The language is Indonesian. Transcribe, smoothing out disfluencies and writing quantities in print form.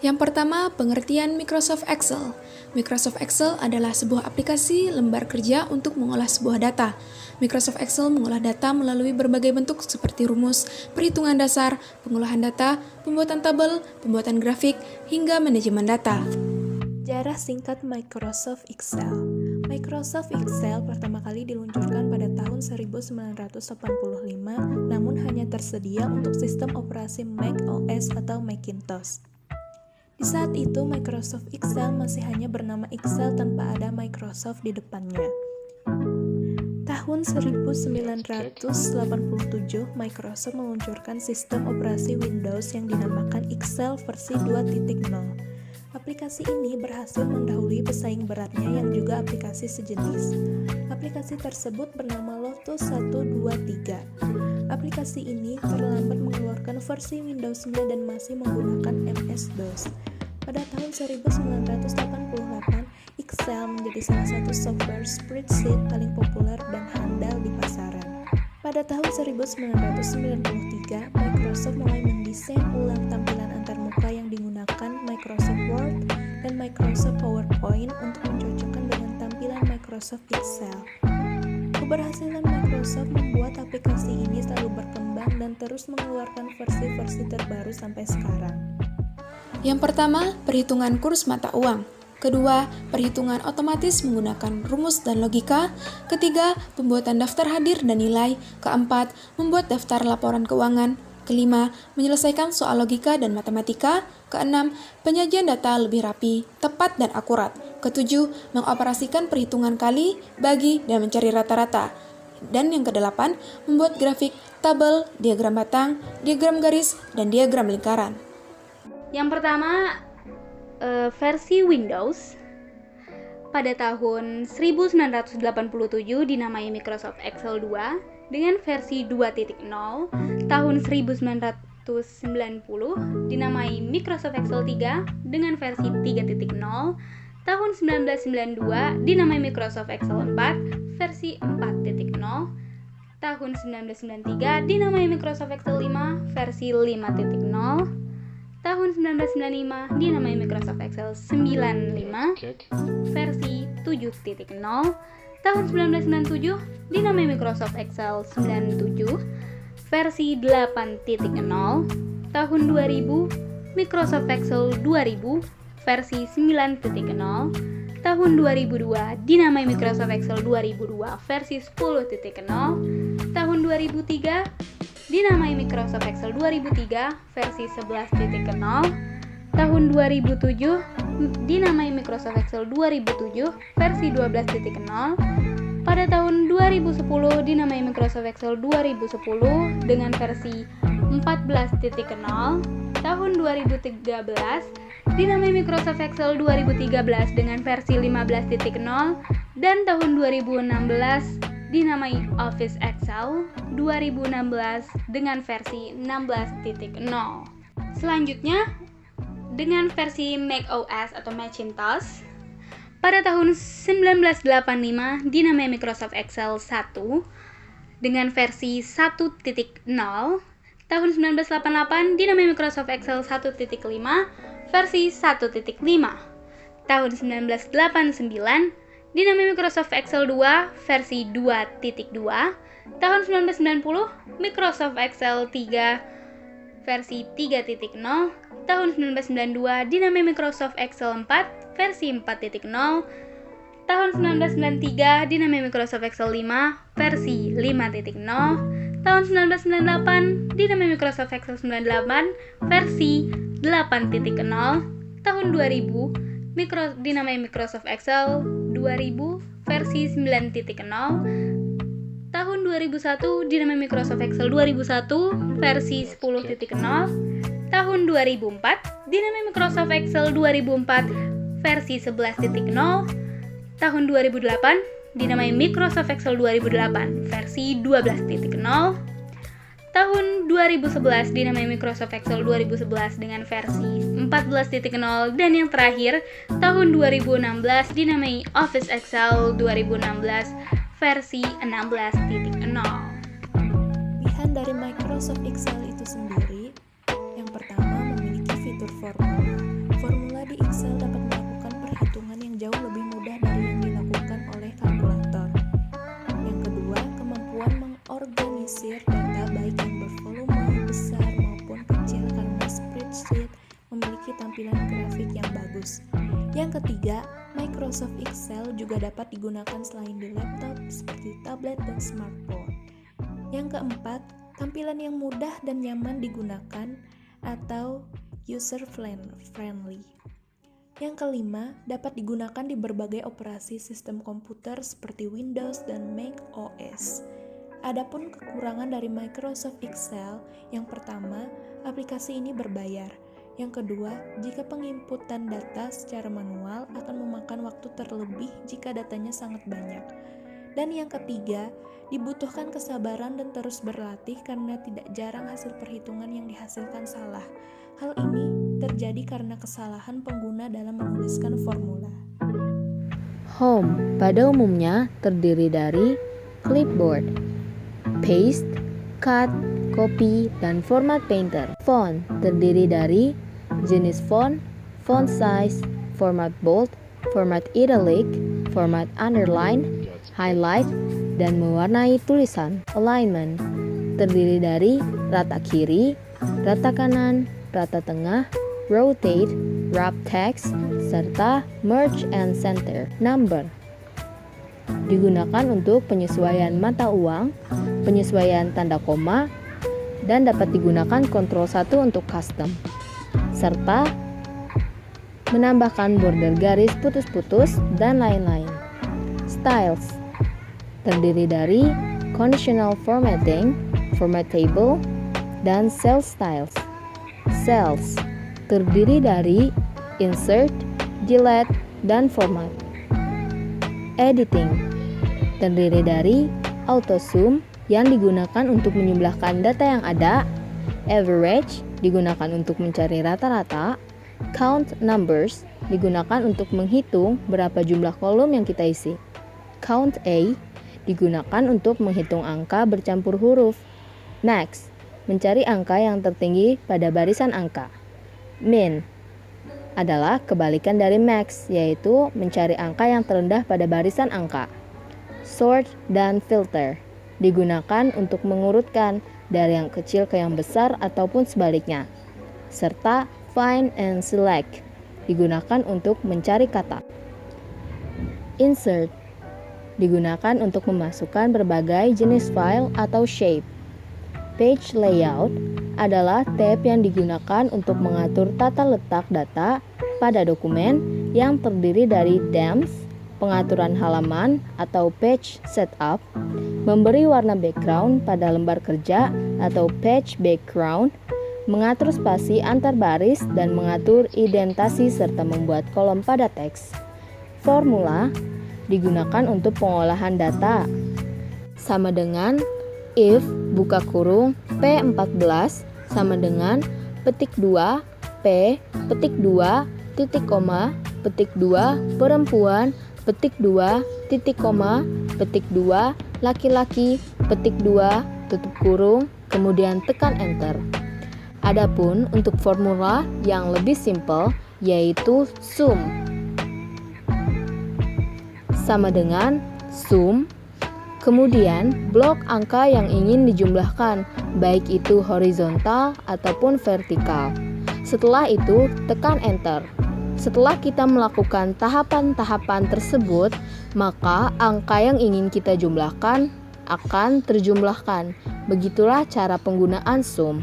Yang pertama, pengertian Microsoft Excel. Microsoft Excel adalah sebuah aplikasi lembar kerja untuk mengolah sebuah data. Microsoft Excel mengolah data melalui berbagai bentuk seperti rumus, perhitungan dasar, pengolahan data, pembuatan tabel, pembuatan grafik, hingga manajemen data. Sejarah singkat Microsoft Excel. Microsoft Excel pertama kali diluncurkan pada tahun 1985, namun hanya tersedia untuk sistem operasi Mac OS atau Macintosh. Di saat itu, Microsoft Excel masih hanya bernama Excel tanpa ada Microsoft di depannya. Tahun 1987, Microsoft meluncurkan sistem operasi Windows yang dinamakan Excel versi 2.0. Aplikasi ini berhasil mendahului pesaing beratnya yang juga aplikasi sejenis. Aplikasi tersebut bernama Lotus 123. Aplikasi ini terlambat mengeluarkan versi Windows 9 dan masih menggunakan MS-DOS. Pada tahun 1988, Excel menjadi salah satu software spreadsheet paling populer dan handal di pasaran. Pada tahun 1993, Microsoft mulai mendesain ulang tampilan antarmuka yang digunakan Microsoft Word dan Microsoft PowerPoint untuk mencocokkan dengan tampilan Microsoft Excel. Keberhasilan Microsoft membuat aplikasi ini selalu berkembang dan terus mengeluarkan versi-versi terbaru sampai sekarang. Yang pertama, perhitungan kurs mata uang. Kedua, perhitungan otomatis menggunakan rumus dan logika. Ketiga, pembuatan daftar hadir dan nilai. Keempat, membuat daftar laporan keuangan. Kelima, menyelesaikan soal logika dan matematika. Keenam, penyajian data lebih rapi, tepat, dan akurat. Ketujuh, mengoperasikan perhitungan kali, bagi, dan mencari rata-rata. Dan yang kedelapan, membuat grafik, tabel, diagram batang, diagram garis, dan diagram lingkaran. Yang pertama, versi Windows pada tahun 1987 dinamai Microsoft Excel 2 dengan versi 2.0, tahun 1990 dinamai Microsoft Excel 3 dengan versi 3.0, tahun 1992 dinamai Microsoft Excel 4 versi 4.0, tahun 1993 dinamai Microsoft Excel 5 versi 5.0, tahun 1995 dinamai Microsoft Excel 95 versi 7.0, tahun 1997 dinamai Microsoft Excel 97 versi 8.0, tahun 2000 Microsoft Excel 2000 versi 9.0, tahun 2002 dinamai Microsoft Excel 2002 versi 10.0, tahun 2003 dinamai Microsoft Excel 2003 versi 11.0, tahun 2007 dinamai Microsoft Excel 2007 versi 12.0, pada tahun 2010 dinamai Microsoft Excel 2010 dengan versi 14.0, tahun 2013 dinamai Microsoft Excel 2013 dengan versi 15.0, dan tahun 2016 dinamai Office Excel 2016 dengan versi 16.0. Selanjutnya, dengan versi Mac OS atau Macintosh, pada tahun 1985 dinamai Microsoft Excel 1 dengan versi 1.0, tahun 1988 dinamai Microsoft Excel 1.5 versi 1.5, tahun 1989 dinamai Microsoft Excel 2 versi 2.2, tahun 1990 Microsoft Excel 3 versi 3.0, tahun 1992 dinamai Microsoft Excel 4 versi 4.0, tahun 1993 dinamai Microsoft Excel 5 versi 5.0, tahun 1998 dinamai Microsoft Excel 98 versi 8.0, tahun 2000 dinamai Microsoft Excel 2000 versi 9.0, tahun 2001 dinamai Microsoft Excel 2001 versi 10.0, tahun 2004 dinamai Microsoft Excel 2004 versi 11.0, tahun 2008 dinamai Microsoft Excel 2008 versi 12.0, tahun 2011 dinamai Microsoft Excel 2011 dengan versi 14.0, dan yang terakhir tahun 2016 dinamai Office Excel 2016 versi 16.0. Kelebihan dari Microsoft Excel itu sendiri, yang pertama memiliki fitur formula. mengorganisir data baik yang bervolume besar maupun kecil karena spreadsheet memiliki tampilan grafik yang bagus. Yang ketiga, Microsoft Excel juga dapat digunakan selain di laptop seperti tablet dan smartphone. Yang keempat, tampilan yang mudah dan nyaman digunakan atau user friendly. Yang kelima, dapat digunakan di berbagai operasi sistem komputer seperti Windows dan Mac OS. Adapun kekurangan dari Microsoft Excel, yang pertama, aplikasi ini berbayar. Yang kedua, jika penginputan data secara manual akan memakan waktu terlebih jika datanya sangat banyak. Dan yang ketiga, dibutuhkan kesabaran dan terus berlatih karena tidak jarang hasil perhitungan yang dihasilkan salah. Hal ini terjadi karena kesalahan pengguna dalam menuliskan formula. Home pada umumnya terdiri dari clipboard, paste, cut, copy, dan format painter. Font terdiri dari jenis font, font size, format bold, format italic, format underline, highlight, dan mewarnai tulisan. Alignment terdiri dari rata kiri, rata kanan, rata tengah, rotate, wrap text, serta merge and center. Number digunakan untuk penyesuaian mata uang, penyesuaian tanda koma, dan dapat digunakan Ctrl 1 untuk custom, serta menambahkan border garis putus-putus dan lain-lain. Styles terdiri dari conditional formatting, format table, dan cell styles. Cells terdiri dari insert, delete, dan format. Editing terdiri dari auto zoom yang digunakan untuk menjumlahkan data yang ada, average digunakan untuk mencari rata-rata, count numbers digunakan untuk menghitung berapa jumlah kolom yang kita isi. Count A digunakan untuk menghitung angka bercampur huruf. Max mencari angka yang tertinggi pada barisan angka. Min adalah kebalikan dari max, yaitu mencari angka yang terendah pada barisan angka. Sort dan filter digunakan untuk mengurutkan dari yang kecil ke yang besar ataupun sebaliknya. Serta find and select digunakan untuk mencari kata. Insert digunakan untuk memasukkan berbagai jenis file atau shape. Page layout adalah tab yang digunakan untuk mengatur tata letak data pada dokumen yang terdiri dari themes, pengaturan halaman atau page setup, memberi warna background pada lembar kerja atau page background, mengatur spasi antar baris dan mengatur indentasi serta membuat kolom pada teks. Formula digunakan untuk pengolahan data, sama dengan if buka kurung P14 sama dengan petik 2 P petik 2 titik koma petik 2 perempuan petik 2 titik koma petik 2 laki-laki petik 2 tutup kurung kemudian tekan enter. Adapun untuk formula yang lebih simpel yaitu sum sama dengan sum kemudian blok angka yang ingin dijumlahkan, baik itu horizontal ataupun vertikal. Setelah itu, tekan enter. Setelah kita melakukan tahapan-tahapan tersebut, maka angka yang ingin kita jumlahkan akan terjumlahkan. Begitulah cara penggunaan sum.